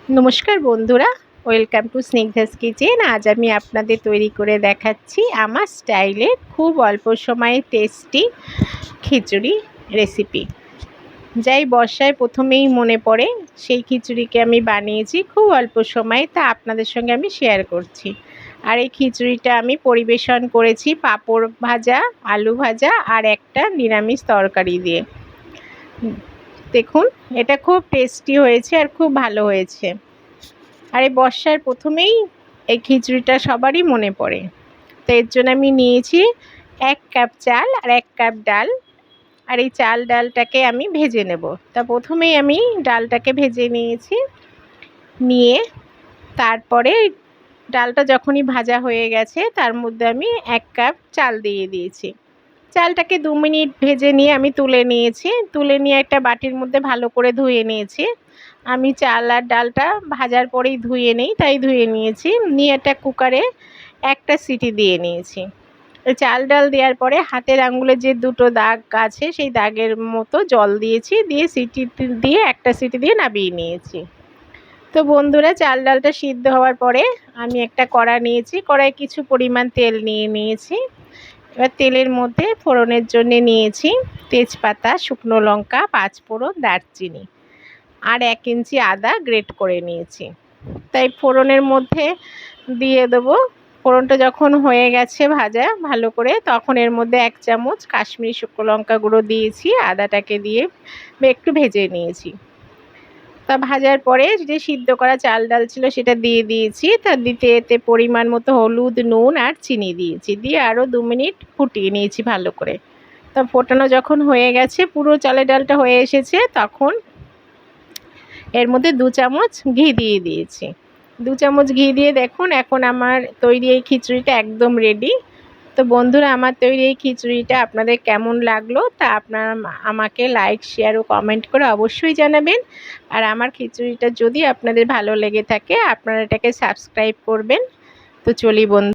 নমস্কার বন্ধুরা, welcome to Snigdha's kitchen. আজ আমি আপনাদের তৈরি করে দেখাচ্ছি আমার স্টাইলে খুব অল্প সময়ে টেস্টি খিচুড়ি রেসিপি। যাই বর্ষায় প্রথমেই মনে পড়ে সেই খিচুড়িকে আমি বানিয়েছি খুব অল্প সময়ে, তা আপনাদের সঙ্গে আমি শেয়ার করছি। আর এই খিচুড়িটা আমি পরিবেশন করেছি পাঁপড় ভাজা, আলু ভাজা আর একটা নিরামিষ তরকারি দিয়ে। দেখুন, এটা খুব টেস্টি হয়েছে আর খুব ভালো হয়েছে। আর এই বর্ষার প্রথমেই এই খিচুড়িটা সবারই মনে পড়ে। তো এর জন্য আমি নিয়েছি 1 কাপ চাল আর 1 কাপ ডাল। আর এই চাল ডালটাকে আমি ভেজে নেব। তা প্রথমেই আমি ডালটাকে ভেজে নিয়েছি। নিয়ে তারপরে ডালটা যখনই ভাজা হয়ে গেছে তার মধ্যে আমি 1 কাপ চাল দিয়ে দিয়েছি। চালটাকে 2 মিনিট ভেজে নিয়ে আমি তুলে নিয়েছি। তুলে নিয়ে একটা বাটির মধ্যে ভালো করে ধুয়ে নিয়েছি। আমি চাল আর ডালটা ভাজার পরেই ধুয়ে নিই, তাই ধুয়ে নিয়েছি। নিয়ে একটা কুকারে একটা সিটি দিয়ে নিয়েছি। চাল ডাল দেওয়ার পরে হাতের আঙুলে যে দুটো দাগ আছে সেই দাগের মতো জল দিয়েছি, দিয়ে সিটি দিয়ে একটা সিটি দিয়ে নামিয়ে নিয়েছি। তো বন্ধুরা, চাল ডালটা সিদ্ধ হওয়ার পরে আমি একটা কড়া নিয়েছি। কড়াইয়ে কিছু পরিমাণ তেল নিয়ে নিয়েছি। এবার তেলের মধ্যে ফোড়নের জন্য নিয়েছি তেজপাতা, শুকনো লঙ্কা, 5 ফোড়ন, দারচিনি আর 1 ইঞ্চি আদা গ্রেট করে নিয়েছি। তাই ফোড়নের মধ্যে দিয়ে দেবো। ফোড়নটা যখন হয়ে গেছে ভাজা ভালো করে, তখন এর মধ্যে 1 চামচ কাশ্মীরি শুকনো লঙ্কা গুঁড়ো দিয়েছি। আদাটাকে দিয়ে একটু ভেজে নিয়েছি। তা ভাজার পরে যে সিদ্ধ করা চাল ডাল ছিল সেটা দিয়ে দিয়েছি। তা এতে পরিমাণ মতো হলুদ, নুন আর চিনি দিয়েছি। দিয়ে আরও 2 মিনিট ফুটিয়ে নিয়েছি ভালো করে। তা ফোটানো যখন হয়ে গেছে, পুরো চালের ডালটা হয়ে এসেছে, তখন এর মধ্যে 2 চামচ ঘি দিয়ে দিয়েছি। 2 চামচ ঘি দিয়ে দেখুন, এখন আমার তৈরি এই খিচুড়িটা একদম রেডি। তো বন্ধুরা, আমার তৈরি এই খিচুড়িটা আপনাদের কেমন লাগলো তা আপনারা আমাকে লাইক, শেয়ার ও কমেন্ট করে অবশ্যই জানাবেন। আর আমার খিচুড়িটা যদি আপনাদের ভালো লেগে থাকে আপনারা এটাকে সাবস্ক্রাইব করবেন। তো চলি বন্ধু।